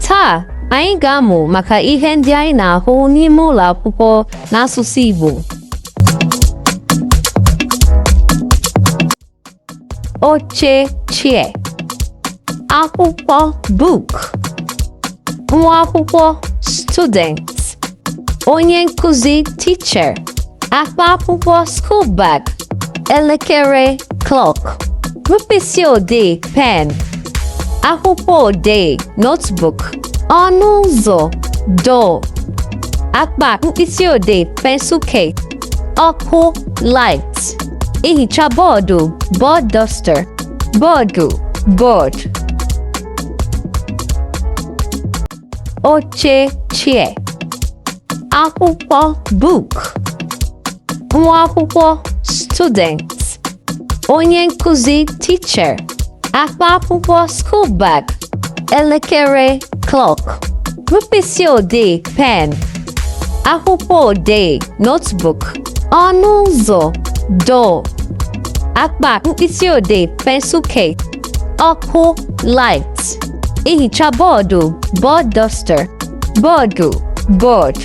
Taa, anyị ga-amụ maka ihe ndị anyị na-ahụ n'ime ụlọ akwụkwọ n'asụsụ Igbo. Oche chair. Akwụkwọ book. Nwa akwụkwọ student. Onye nkuzi teacher. Akpa akwụkwọ school bag. Elekere clock. Mkpịsị odee pen. Akwụkwọ odee notebook. Ọnụ ụzọ door. Akpa mkpịsị odee pencil case. Ọkụ light. Ihicha bọọdụ board duster. Bọọdụ board. Oche chair. Akwụkwọ book. Nwa akwụkwọ student. Onye nkuzi teacher. Akpa akwụkwọ school bag. Elekere clock. Mkpịsị odee pen. Akwụkwọ odee notebook. Ọnụ ụzọ door. Akpa mkpịsị odee pencil case. Ọkụ light. Ihicha bọọdụ board duster. Bọọdụ board.